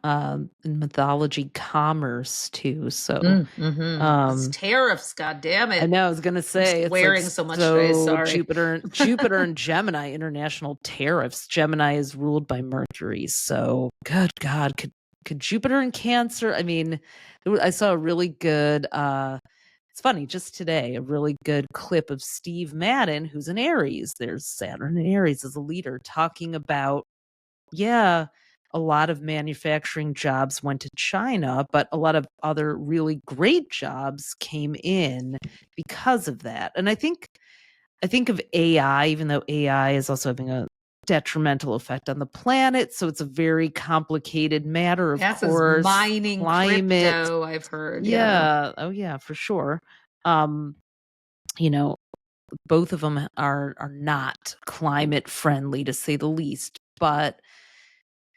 [SPEAKER 1] in mythology commerce too. So
[SPEAKER 2] It's tariffs, god damn it.
[SPEAKER 1] I know, I was gonna say it's
[SPEAKER 2] swearing
[SPEAKER 1] like
[SPEAKER 2] so much today, sorry.
[SPEAKER 1] Jupiter and Gemini, international tariffs. Gemini is ruled by Mercury. So good God, could Jupiter in Cancer? I mean, I saw a really good it's funny, just today, a really good clip of Steve Madden, who's an Aries. There's Saturn and Aries as a leader, talking about, yeah, a lot of manufacturing jobs went to China, but a lot of other really great jobs came in because of that. And I think of AI, even though AI is also having a detrimental effect on the planet, so it's a very complicated matter, of course.
[SPEAKER 2] Mining
[SPEAKER 1] Climate,
[SPEAKER 2] crypto, I've heard.
[SPEAKER 1] yeah. Oh yeah, for sure. You know, both of them are not climate friendly, to say the least, but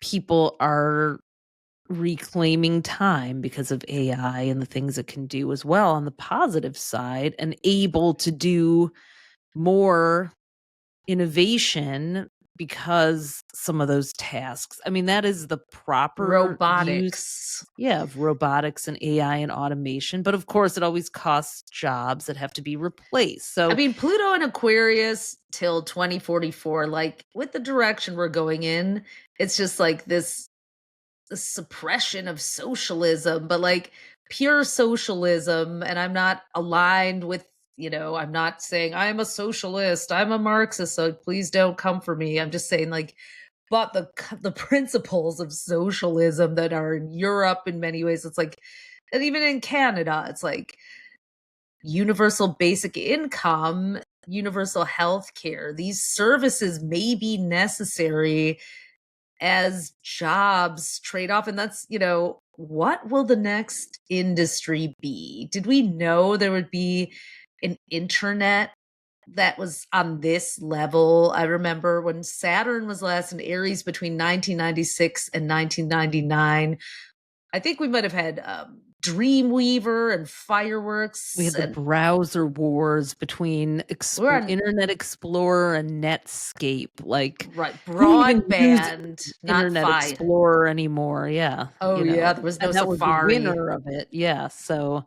[SPEAKER 1] people are reclaiming time because of AI and the things it can do as well on the positive side, and able to do more innovation because some of those tasks. I mean, that is the proper
[SPEAKER 2] Robotics.
[SPEAKER 1] use, of robotics and AI and automation. But of course, it always costs jobs that have to be replaced. So
[SPEAKER 2] I mean, Pluto and Aquarius till 2044, like with the direction we're going in, it's just like this suppression of socialism, but like pure socialism. And I'm not aligned with, I'm not saying I'm a socialist, I'm a Marxist, so please don't come for me. I'm just saying, like, but the principles of socialism that are in Europe in many ways, it's like, and even in Canada, it's like universal basic income, universal health care. These services may be necessary as jobs trade off. And that's, what will the next industry be? Did we know there would be an internet that was on this level? I remember when Saturn was last in Aries between 1996 and 1999. I think we might have had Dreamweaver and fireworks.
[SPEAKER 1] we had the browser wars between Internet Explorer and Netscape. Like,
[SPEAKER 2] right,
[SPEAKER 1] who even
[SPEAKER 2] broadband, not
[SPEAKER 1] Internet Explorer anymore? Yeah.
[SPEAKER 2] Oh, yeah, there was no
[SPEAKER 1] that
[SPEAKER 2] Safari.
[SPEAKER 1] was the winner of it. Yeah. So,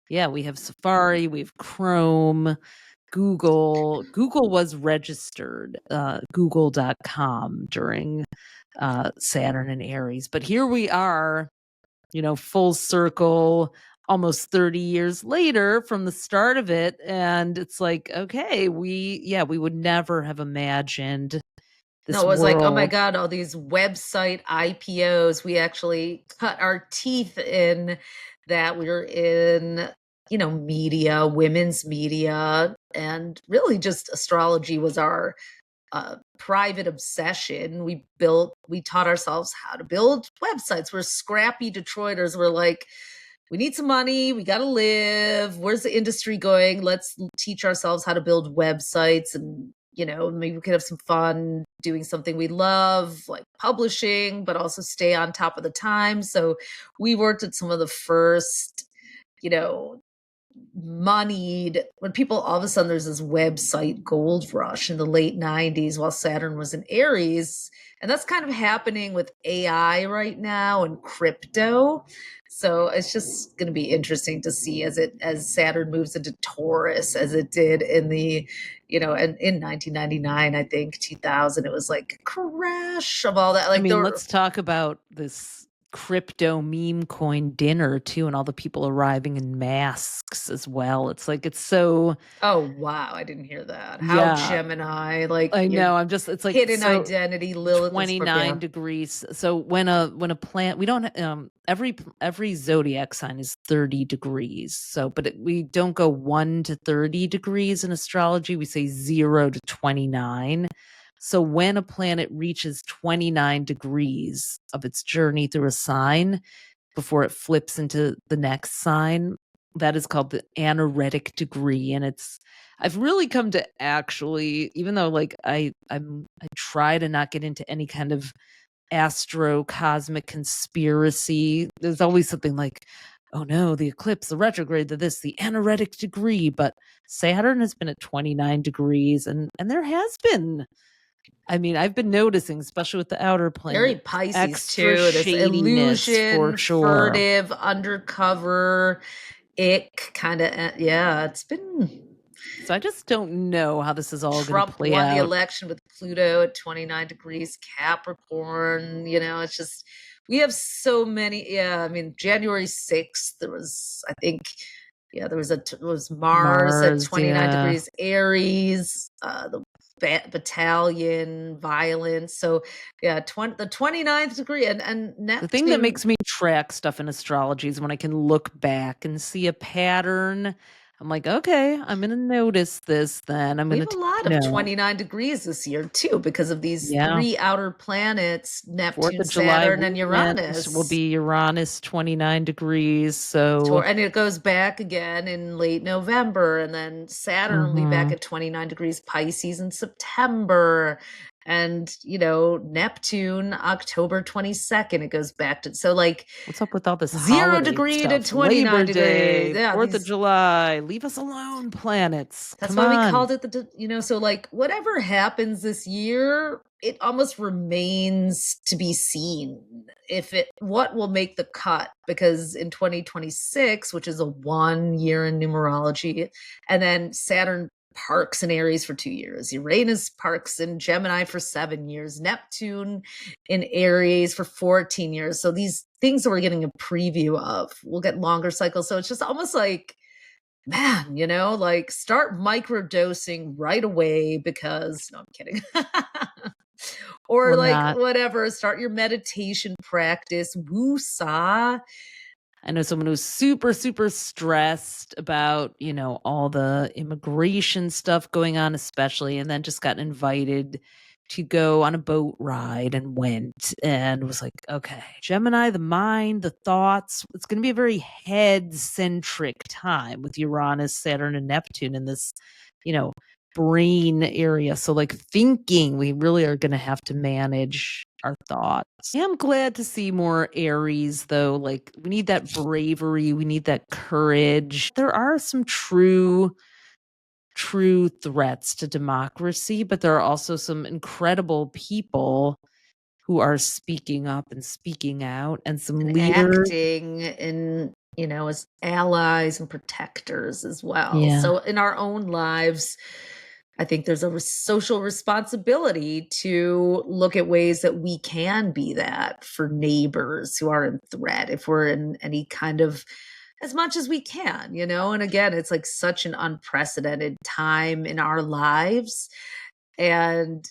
[SPEAKER 1] yeah, we have Safari, we have Chrome, Google. Google was registered, google.com during Saturn and Aries. But here we are, full circle, almost 30 years later from the start of it. And it's like, okay, we would never have imagined this.
[SPEAKER 2] No, it was like, oh my God, all these website IPOs. We actually cut our teeth in that. We were in, media, women's media, and really just astrology was our private obsession. We taught ourselves how to build websites. We're scrappy Detroiters. We're like, we need some money. We got to live. Where's the industry going? Let's teach ourselves how to build websites, and, maybe we could have some fun doing something we love, like publishing, but also stay on top of the times. So we worked at some of the first, moneyed, when people, all of a sudden there's this website gold rush in the late 90s while Saturn was in Aries. And that's kind of happening with AI right now and crypto. So it's just going to be interesting to see as Saturn moves into Taurus, as it did in the, and in 1999, I think 2000, it was like crash of all that. Like,
[SPEAKER 1] let's talk about this crypto meme coin dinner too, and all the people arriving in masks as well. It's like, it's so,
[SPEAKER 2] Oh, wow, I didn't hear that. How
[SPEAKER 1] yeah,
[SPEAKER 2] Gemini, like,
[SPEAKER 1] I
[SPEAKER 2] your
[SPEAKER 1] know. It's like,
[SPEAKER 2] hidden
[SPEAKER 1] so
[SPEAKER 2] identity, Lilith is for
[SPEAKER 1] 29
[SPEAKER 2] yeah.
[SPEAKER 1] degrees. So when a plant, we don't, every zodiac sign is 30 degrees. So, but we don't go 1 to 30 degrees in astrology. We say 0 to 29. So when a planet reaches 29 degrees of its journey through a sign before it flips into the next sign, that is called the anaretic degree. And I've really come to actually, even though like I try to not get into any kind of astro cosmic conspiracy, there's always something like, oh no, the eclipse, the retrograde, the anaretic degree. But Saturn has been at 29 degrees, and there has been, I mean, I've been noticing, especially with the outer
[SPEAKER 2] Very
[SPEAKER 1] planets,
[SPEAKER 2] Pisces
[SPEAKER 1] extra
[SPEAKER 2] too. This
[SPEAKER 1] shadiness for
[SPEAKER 2] illusion,
[SPEAKER 1] sure.
[SPEAKER 2] furtive, undercover, ick kind of. Yeah, it's been.
[SPEAKER 1] So I just don't know how this is all going to
[SPEAKER 2] Trump
[SPEAKER 1] play
[SPEAKER 2] won the
[SPEAKER 1] out.
[SPEAKER 2] election with Pluto at 29 degrees Capricorn. It's just, we have so many. Yeah, I mean, January 6th, there was, I think, yeah, there was Mars at
[SPEAKER 1] Mars,
[SPEAKER 2] 29
[SPEAKER 1] yeah.
[SPEAKER 2] degrees Aries, the battalion violence. So yeah, the 29th degree and
[SPEAKER 1] The thing that
[SPEAKER 2] Neptune.
[SPEAKER 1] makes me track stuff in astrology is when I can look back and see a pattern. I'm like, okay, I'm going to notice this then. I'm
[SPEAKER 2] We
[SPEAKER 1] going
[SPEAKER 2] have
[SPEAKER 1] to
[SPEAKER 2] a
[SPEAKER 1] take
[SPEAKER 2] lot of
[SPEAKER 1] note.
[SPEAKER 2] 29 degrees this year too, because of these
[SPEAKER 1] Yeah.
[SPEAKER 2] three outer planets,
[SPEAKER 1] 4th
[SPEAKER 2] Neptune,
[SPEAKER 1] of July
[SPEAKER 2] Saturn, and
[SPEAKER 1] weekend will
[SPEAKER 2] Uranus.
[SPEAKER 1] be Uranus 29 degrees. So,
[SPEAKER 2] And it goes back again in late November, and then Saturn will be back
[SPEAKER 1] mhm.
[SPEAKER 2] at 29 degrees Pisces in September. And Neptune, October 22nd, it goes back to, so like,
[SPEAKER 1] What's up with all this
[SPEAKER 2] 0
[SPEAKER 1] holiday
[SPEAKER 2] degree to
[SPEAKER 1] stuff?
[SPEAKER 2] 29
[SPEAKER 1] Labor
[SPEAKER 2] degrees.
[SPEAKER 1] Day,
[SPEAKER 2] Yeah,
[SPEAKER 1] 4th of
[SPEAKER 2] these.
[SPEAKER 1] July. Leave us alone, planets.
[SPEAKER 2] That's
[SPEAKER 1] Come
[SPEAKER 2] why we
[SPEAKER 1] on.
[SPEAKER 2] called it so like whatever happens this year, it almost remains to be seen what will make the cut, because in 2026, which is a 1 year in numerology, and then Saturn parks in Aries for 2 years, Uranus parks in Gemini for 7 years, Neptune in Aries for 14 years. So these things that we're getting a preview of will get longer cycles. So it's just almost like, man, like, start microdosing right away, because no, I'm kidding. Or
[SPEAKER 1] We're
[SPEAKER 2] like,
[SPEAKER 1] not.
[SPEAKER 2] whatever, start your meditation practice. Woo saw.
[SPEAKER 1] I know someone who's super, super stressed about, all the immigration stuff going on, especially, and then just got invited to go on a boat ride and went and was like, okay, Gemini, the mind, the thoughts, it's going to be a very head centric time with Uranus, Saturn, and Neptune in this, brain area. So, like, thinking, we really are going to have to manage our thoughts. Yeah, I'm glad to see more Aries, though. Like, we need that bravery, we need that courage. There are some true threats to democracy, but there are also some incredible people who are speaking up and speaking out, and some
[SPEAKER 2] And
[SPEAKER 1] leaders.
[SPEAKER 2] acting in, as allies and protectors as well.
[SPEAKER 1] Yeah.
[SPEAKER 2] So in our own lives, I think there's a social responsibility to look at ways that we can be that for neighbors who are in threat, if we're in any kind of, as much as we can, and again, it's like such an unprecedented time in our lives. And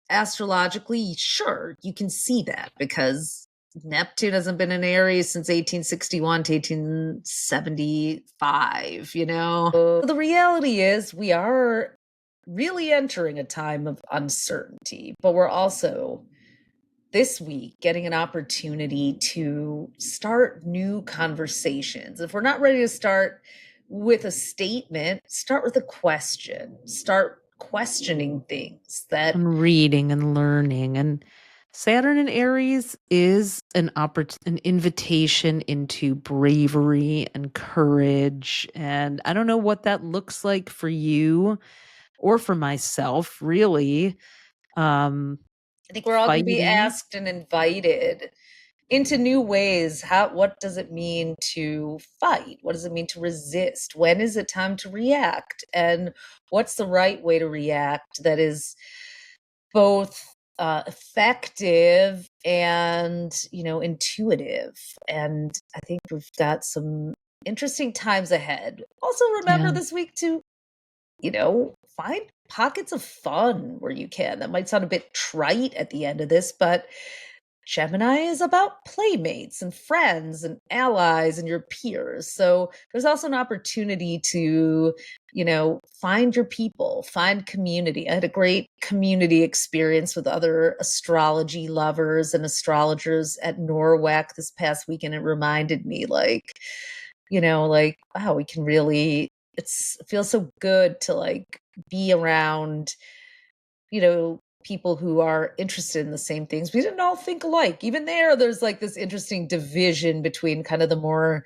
[SPEAKER 2] astrologically, sure, you can see that, because Neptune hasn't been in Aries since 1861 to 1875, So the reality is, we are really entering a time of uncertainty, but we're also this week getting an opportunity to start new conversations. If we're not ready to start with a statement, start with a question. Start questioning things that.
[SPEAKER 1] And reading and learning. And Saturn in Aries is an invitation into bravery and courage. And I don't know what that looks like for you or for myself, really.
[SPEAKER 2] I think we're all going to be
[SPEAKER 1] Fighting.
[SPEAKER 2] asked and invited into new ways. What does it mean to fight? What does it mean to resist? When is it time to react? And what's the right way to react that is both effective and, intuitive. And I think we've got some interesting times ahead. Also, remember
[SPEAKER 1] Yeah.
[SPEAKER 2] this week to, find pockets of fun where you can. That might sound a bit trite at the end of this, but Gemini is about playmates and friends and allies and your peers. So there's also an opportunity to, find your people, find community. I had a great community experience with other astrology lovers and astrologers at NORWAC this past weekend. It reminded me wow, we can really, it feels so good to be around, people who are interested in the same things. We didn't all think alike. Even there's this interesting division between kind of the more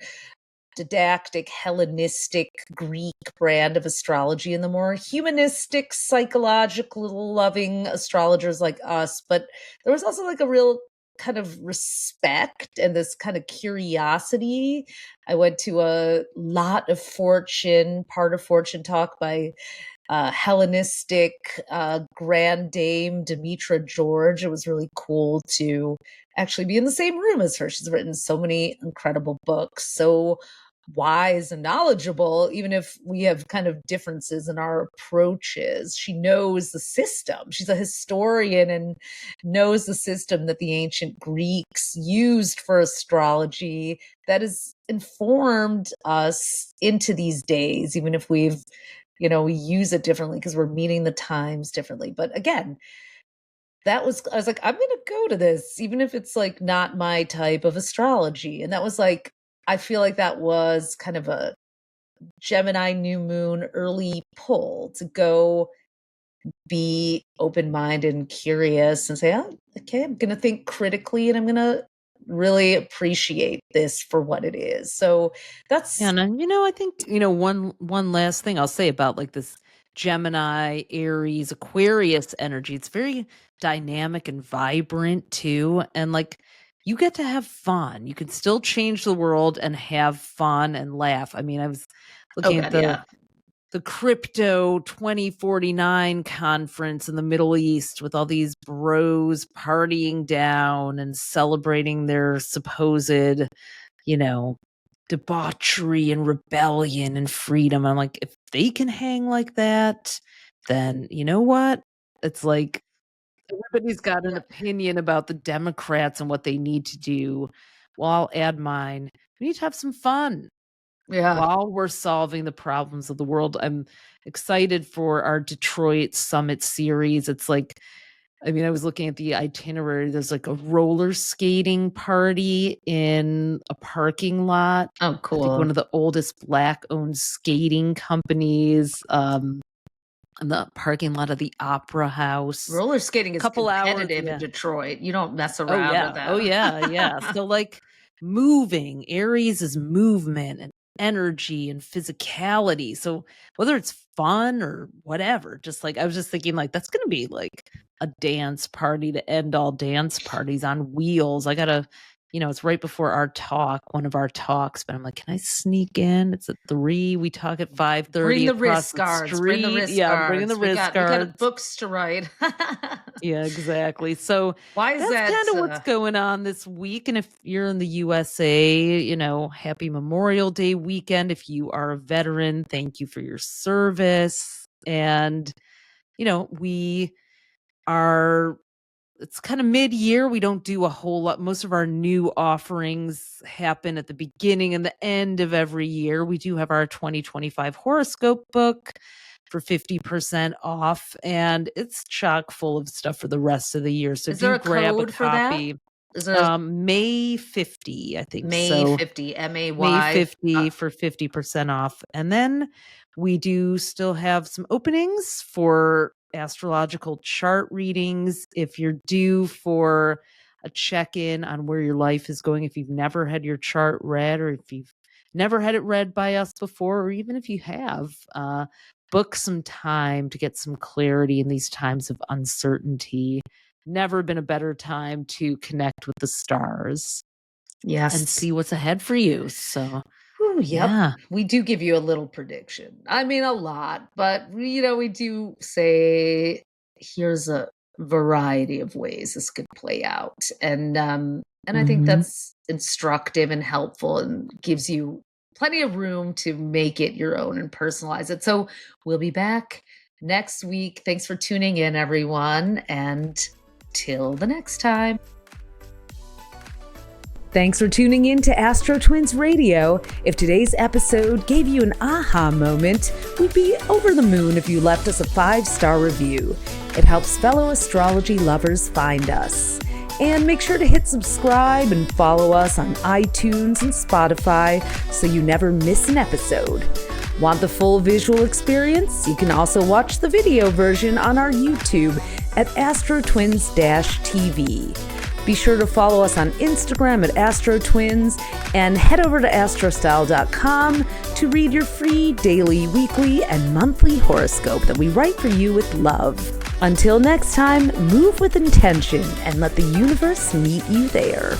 [SPEAKER 2] didactic, Hellenistic, Greek brand of astrology and the more humanistic, psychological, loving astrologers like us. But there was also a real kind of respect and this kind of curiosity. I went to a lot of Fortune, part of Fortune talk by Hellenistic Grand Dame Demetra George. It was really cool to actually be in the same room as her. She's written so many incredible books, so wise and knowledgeable, even if we have kind of differences in our approaches. She knows the system. She's a historian and knows the system that the ancient Greeks used for astrology that has informed us into these days, even if we use it differently because we're meeting the times differently. But again, I was like, I'm going to go to this, even if it's not my type of astrology. And that was I feel like that was kind of a Gemini new moon early pull to go be open-minded and curious and say, oh, okay, I'm going to think critically and I'm going to really appreciate this for what it is. So that's
[SPEAKER 1] And I think one last thing I'll say about this Gemini, Aries, Aquarius energy. It's very dynamic and vibrant too, and you get to have fun. You can still change the world and have fun and laugh. I mean, I was
[SPEAKER 2] oh
[SPEAKER 1] looking at
[SPEAKER 2] god, yeah.
[SPEAKER 1] the crypto 2049 conference in the Middle East with all these bros partying down and celebrating their supposed, debauchery and rebellion and freedom. I'm like, if they can hang like that, then you know what? It's everybody's got an opinion about the Democrats and what they need to do. Well, I'll add mine. We need to have some fun
[SPEAKER 2] Yeah.
[SPEAKER 1] while we're solving the problems of the world. I'm excited for our Detroit Summit series. It's I was looking at the itinerary. There's a roller skating party in a parking lot.
[SPEAKER 2] Oh,
[SPEAKER 1] I think
[SPEAKER 2] cool.
[SPEAKER 1] one of the oldest Black owned skating companies in the parking lot of the Opera House.
[SPEAKER 2] Roller skating is
[SPEAKER 1] Couple hours,
[SPEAKER 2] competitive in
[SPEAKER 1] yeah.
[SPEAKER 2] Detroit. You don't mess
[SPEAKER 1] Oh
[SPEAKER 2] around with
[SPEAKER 1] yeah. Oh
[SPEAKER 2] that.
[SPEAKER 1] yeah. Yeah. So moving, Aries is movement and energy and physicality. So whether it's fun or whatever, just I was just thinking that's going to be a dance party to end all dance parties on wheels. I got to it's right before our talk, one of our talks, but I'm like, can I sneak in? It's at 3. We talk at
[SPEAKER 2] Bring
[SPEAKER 1] 5:30
[SPEAKER 2] the
[SPEAKER 1] across
[SPEAKER 2] wrist
[SPEAKER 1] the
[SPEAKER 2] guards. Bring the
[SPEAKER 1] street.
[SPEAKER 2] wrist
[SPEAKER 1] Yeah, I'm bringing the
[SPEAKER 2] guards. We
[SPEAKER 1] wrist
[SPEAKER 2] got we got
[SPEAKER 1] guards.
[SPEAKER 2] books to write.
[SPEAKER 1] Yeah, exactly. So
[SPEAKER 2] Why is
[SPEAKER 1] that's
[SPEAKER 2] that?
[SPEAKER 1] kind of what's going on this week. And if you're in the USA, happy Memorial Day weekend. If you are a veteran, thank you for your service. And, we are, it's kind of mid-year. We don't do a whole lot. Most of our new offerings happen at the beginning and the end of every year. We do have our 2025 horoscope book for 50% off, and it's chock full of stuff for the rest of the year. So
[SPEAKER 2] Is there
[SPEAKER 1] do
[SPEAKER 2] a
[SPEAKER 1] grab a
[SPEAKER 2] code for that?
[SPEAKER 1] copy.
[SPEAKER 2] Is there
[SPEAKER 1] May 50, I think.
[SPEAKER 2] May
[SPEAKER 1] So
[SPEAKER 2] 50,
[SPEAKER 1] May
[SPEAKER 2] MAY?
[SPEAKER 1] 50 for 50% off. And then we do still have some openings for astrological chart readings. If you're due for a check-in on where your life is going, if you've never had your chart read, or if you've never had it read by us before, or even if you have, book some time to get some clarity in these times of uncertainty. Never been a better time to connect with the stars and
[SPEAKER 2] Yes.
[SPEAKER 1] see what's ahead for you. So,
[SPEAKER 2] Ooh, yep.
[SPEAKER 1] yeah.
[SPEAKER 2] We do give you a little prediction. I mean, a lot, but we do say, here's a variety of ways this could play out. And I think that's instructive and helpful and gives you plenty of room to make it your own and personalize it. So we'll be back next week. Thanks for tuning in, everyone. And till the next time.
[SPEAKER 3] Thanks for tuning in to AstroTwins Radio. If today's episode gave you an aha moment, we'd be over the moon if you left us a 5-star review. It helps fellow astrology lovers find us. And make sure to hit subscribe and follow us on iTunes and Spotify so you never miss an episode. Want the full visual experience? You can also watch the video version on our YouTube at AstroTwins-TV. Be sure to follow us on Instagram at AstroTwins and head over to astrostyle.com to read your free daily, weekly, and monthly horoscope that we write for you with love. Until next time, move with intention and let the universe meet you there.